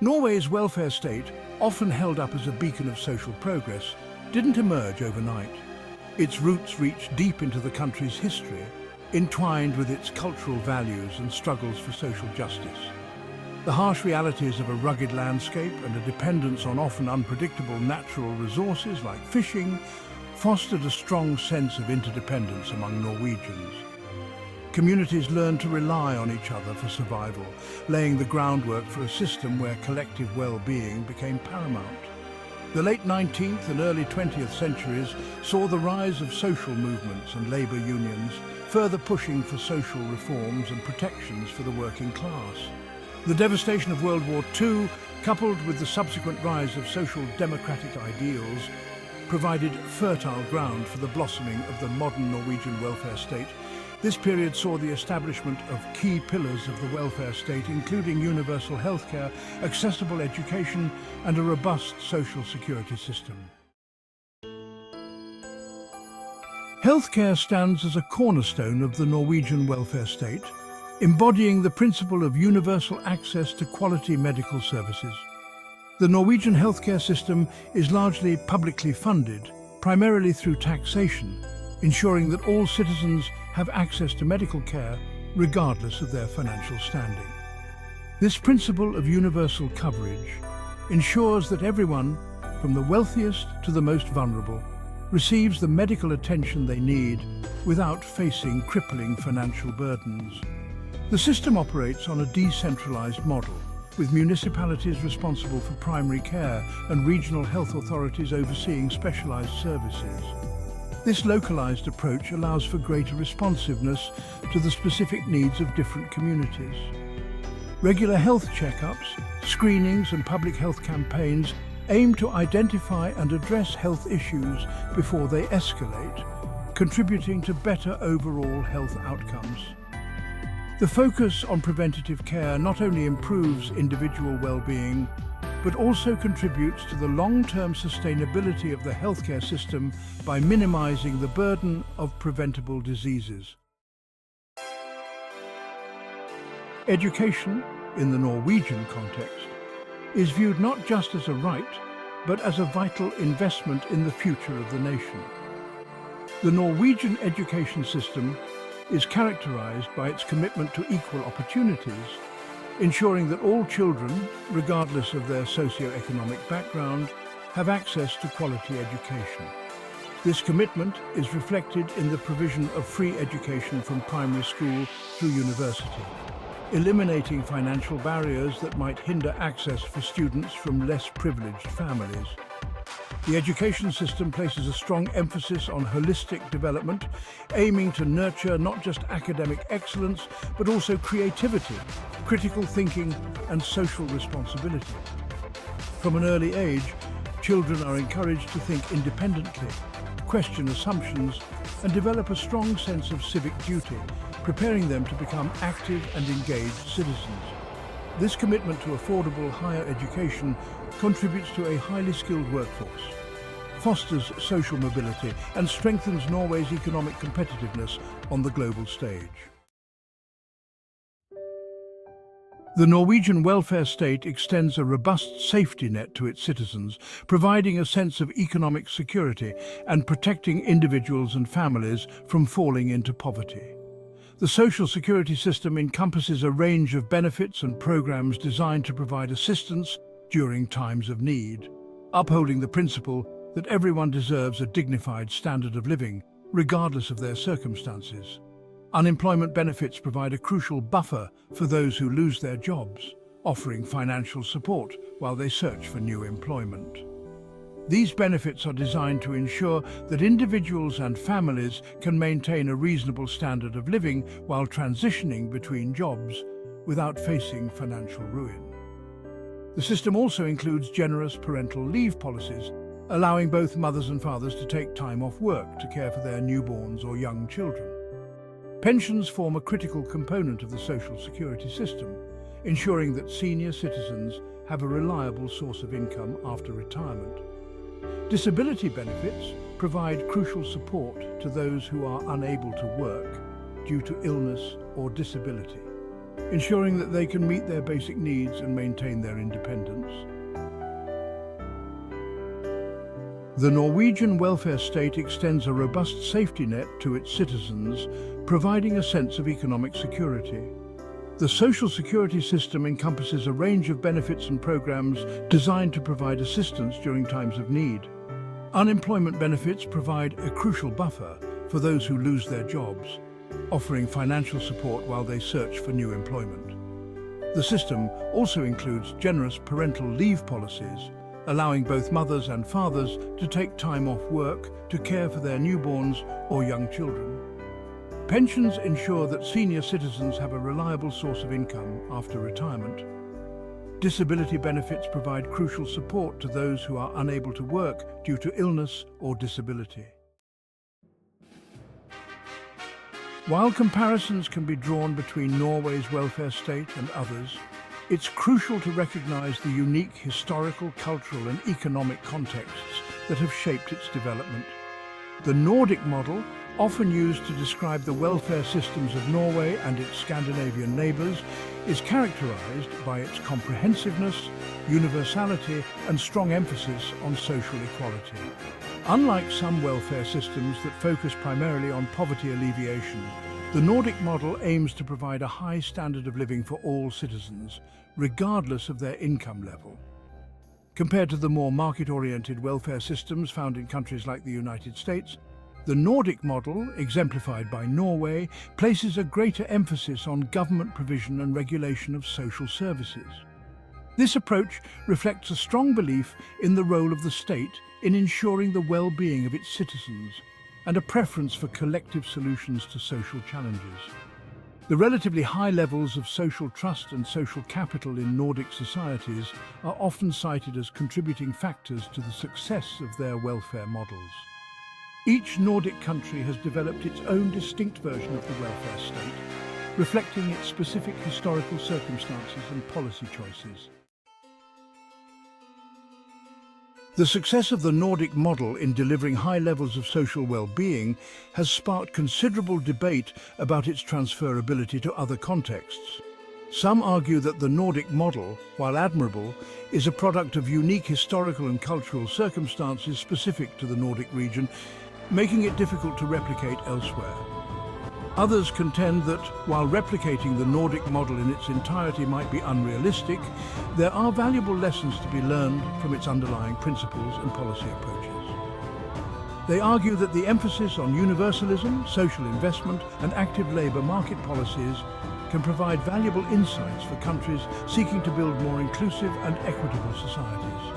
Norway's welfare state, often held up as a beacon of social progress, didn't emerge overnight. Its roots reach deep into the country's history, entwined with its cultural values and struggles for social justice. The harsh realities of a rugged landscape and a dependence on often unpredictable natural resources like fishing fostered a strong sense of interdependence among Norwegians. Communities learned to rely on each other for survival, laying the groundwork for a system where collective well-being became paramount. The late 19th and early 20th centuries saw the rise of social movements and labour unions, further pushing for social reforms and protections for the working class. The devastation of World War II, coupled with the subsequent rise of social democratic ideals, provided fertile ground for the blossoming of the modern Norwegian welfare state. This period saw the establishment of key pillars of the welfare state, including universal healthcare, accessible education, and a robust social security system. Healthcare stands as a cornerstone of the Norwegian welfare state, embodying the principle of universal access to quality medical services. The Norwegian healthcare system is largely publicly funded, primarily through taxation, ensuring that all citizens have access to medical care regardless of their financial standing. This principle of universal coverage ensures that everyone, from the wealthiest to the most vulnerable, receives the medical attention they need without facing crippling financial burdens. The system operates on a decentralized model, with municipalities responsible for primary care and regional health authorities overseeing specialized services. This localized approach allows for greater responsiveness to the specific needs of different communities. Regular health checkups, screenings and public health campaigns aim to identify and address health issues before they escalate, contributing to better overall health outcomes. The focus on preventative care not only improves individual well-being, but also contributes to the long-term sustainability of the healthcare system by minimizing the burden of preventable diseases. Education, in the Norwegian context, is viewed not just as a right, but as a vital investment in the future of the nation. The Norwegian education system is characterized by its commitment to equal opportunities, ensuring that all children, regardless of their socio-economic background, have access to quality education. This commitment is reflected in the provision of free education from primary school through university, eliminating financial barriers that might hinder access for students from less privileged families. The education system places a strong emphasis on holistic development, aiming to nurture not just academic excellence, but also creativity, critical thinking, and social responsibility. From an early age, children are encouraged to think independently, question assumptions, and develop a strong sense of civic duty, preparing them to become active and engaged citizens. This commitment to affordable higher education contributes to a highly skilled workforce, fosters social mobility, and strengthens Norway's economic competitiveness on the global stage. The Norwegian welfare state extends a robust safety net to its citizens, providing a sense of economic security and protecting individuals and families from falling into poverty. The social security system encompasses a range of benefits and programs designed to provide assistance during times of need, upholding the principle that everyone deserves a dignified standard of living, regardless of their circumstances. Unemployment benefits provide a crucial buffer for those who lose their jobs, offering financial support while they search for new employment. These benefits are designed to ensure that individuals and families can maintain a reasonable standard of living while transitioning between jobs without facing financial ruin. The system also includes generous parental leave policies, allowing both mothers and fathers to take time off work to care for their newborns or young children. Pensions form a critical component of the social security system, ensuring that senior citizens have a reliable source of income after retirement. Disability benefits provide crucial support to those who are unable to work due to illness or disability. ensuring that they can meet their basic needs and maintain their independence. The Norwegian welfare state extends a robust safety net to its citizens, providing a sense of economic security. The social security system encompasses a range of benefits and programs designed to provide assistance during times of need. Unemployment benefits provide a crucial buffer for those who lose their jobs, offering financial support while they search for new employment. The system also includes generous parental leave policies, allowing both mothers and fathers to take time off work to care for their newborns or young children. Pensions ensure that senior citizens have a reliable source of income after retirement. Disability benefits provide crucial support to those who are unable to work due to illness or disability. While comparisons can be drawn between Norway's welfare state and others, it's crucial to recognize the unique historical, cultural and economic contexts that have shaped its development. The Nordic model, often used to describe the welfare systems of Norway and its Scandinavian neighbours, is characterized by its comprehensiveness, universality and strong emphasis on social equality. Unlike some welfare systems that focus primarily on poverty alleviation, the Nordic model aims to provide a high standard of living for all citizens, regardless of their income level. Compared to the more market-oriented welfare systems found in countries like the United States, the Nordic model, exemplified by Norway, places a greater emphasis on government provision and regulation of social services. This approach reflects a strong belief in the role of the state in ensuring the well-being of its citizens, and a preference for collective solutions to social challenges. The relatively high levels of social trust and social capital in Nordic societies are often cited as contributing factors to the success of their welfare models. Each Nordic country has developed its own distinct version of the welfare state, reflecting its specific historical circumstances and policy choices. The success of the Nordic model in delivering high levels of social well-being has sparked considerable debate about its transferability to other contexts. Some argue that the Nordic model, while admirable, is a product of unique historical and cultural circumstances specific to the Nordic region, making it difficult to replicate elsewhere. Others contend that, while replicating the Nordic model in its entirety might be unrealistic, there are valuable lessons to be learned from its underlying principles and policy approaches. They argue that the emphasis on universalism, social investment, and active labour market policies can provide valuable insights for countries seeking to build more inclusive and equitable societies.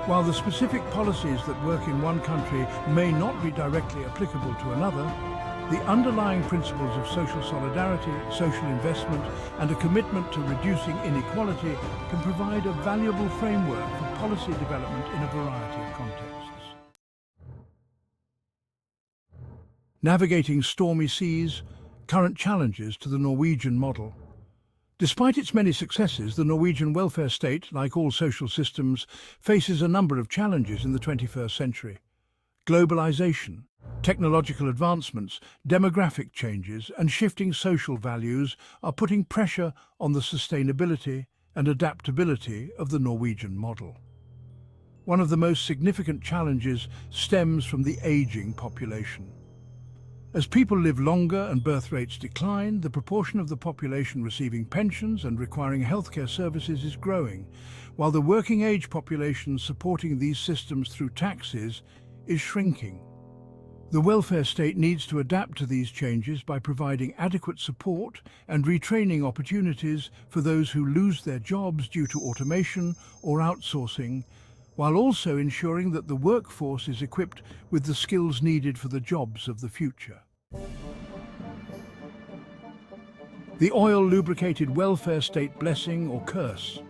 While the specific policies that work in one country may not be directly applicable to another, the underlying principles of social solidarity, social investment, and a commitment to reducing inequality can provide a valuable framework for policy development in a variety of contexts. Navigating stormy seas, current challenges to the Norwegian model. Despite its many successes, the Norwegian welfare state, like all social systems, faces a number of challenges in the 21st century. Globalization, technological advancements, demographic changes, and shifting social values are putting pressure on the sustainability and adaptability of the Norwegian model. One of the most significant challenges stems from the aging population. As people live longer and birth rates decline, the proportion of the population receiving pensions and requiring healthcare services is growing, while the working-age population supporting these systems through taxes is shrinking. The welfare state needs to adapt to these changes by providing adequate support and retraining opportunities for those who lose their jobs due to automation or outsourcing, while also ensuring that the workforce is equipped with the skills needed for the jobs of the future. The oil-lubricated welfare state blessing or curse.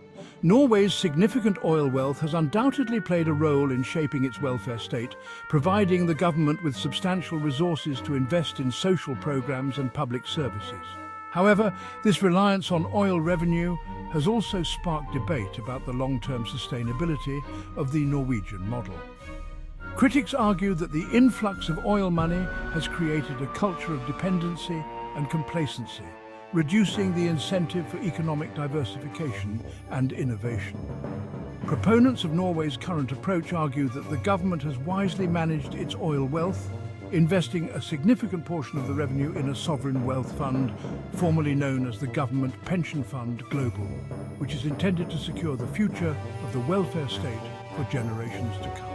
Norway's significant oil wealth has undoubtedly played a role in shaping its welfare state, providing the government with substantial resources to invest in social programs and public services. However, this reliance on oil revenue has also sparked debate about the long-term sustainability of the Norwegian model. Critics argue that the influx of oil money has created a culture of dependency and complacency, reducing the incentive for economic diversification and innovation. Proponents of Norway's current approach argue that the government has wisely managed its oil wealth, investing a significant portion of the revenue in a sovereign wealth fund, formerly known as the Government Pension Fund Global, which is intended to secure the future of the welfare state for generations to come.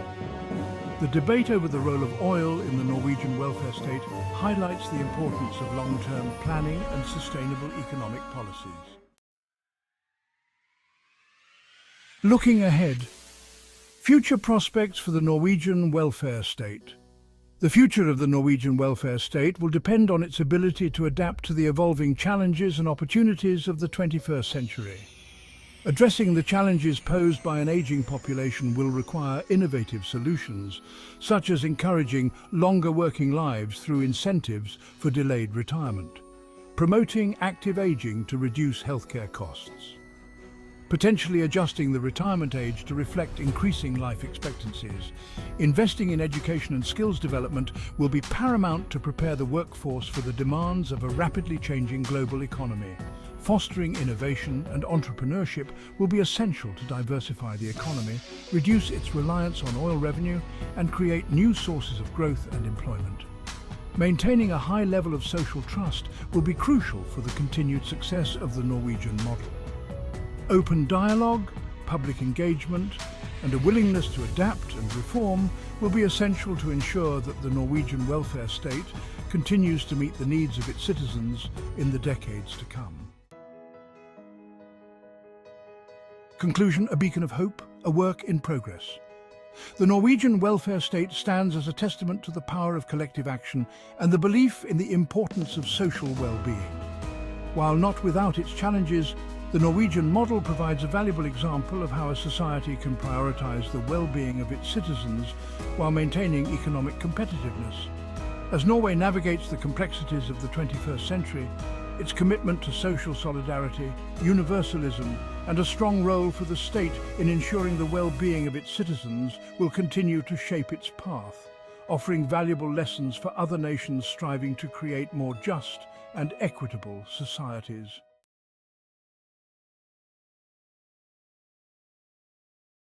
The debate over the role of oil in the Norwegian welfare state highlights the importance of long-term planning and sustainable economic policies. Looking ahead, future prospects for the Norwegian welfare state. The future of the Norwegian welfare state will depend on its ability to adapt to the evolving challenges and opportunities of the 21st century. Addressing the challenges posed by an aging population will require innovative solutions, such as encouraging longer working lives through incentives for delayed retirement, promoting active aging to reduce healthcare costs, potentially adjusting the retirement age to reflect increasing life expectancies. Investing in education and skills development will be paramount to prepare the workforce for the demands of a rapidly changing global economy. Fostering innovation and entrepreneurship will be essential to diversify the economy, reduce its reliance on oil revenue, and create new sources of growth and employment. Maintaining a high level of social trust will be crucial for the continued success of the Norwegian model. Open dialogue, public engagement, and a willingness to adapt and reform will be essential to ensure that the Norwegian welfare state continues to meet the needs of its citizens in the decades to come. Conclusion: a beacon of hope, a work in progress. The Norwegian welfare state stands as a testament to the power of collective action and the belief in the importance of social well-being. While not without its challenges, the Norwegian model provides a valuable example of how a society can prioritize the well-being of its citizens while maintaining economic competitiveness. As Norway navigates the complexities of the 21st century, its commitment to social solidarity, universalism, and a strong role for the state in ensuring the well-being of its citizens will continue to shape its path, offering valuable lessons for other nations striving to create more just and equitable societies.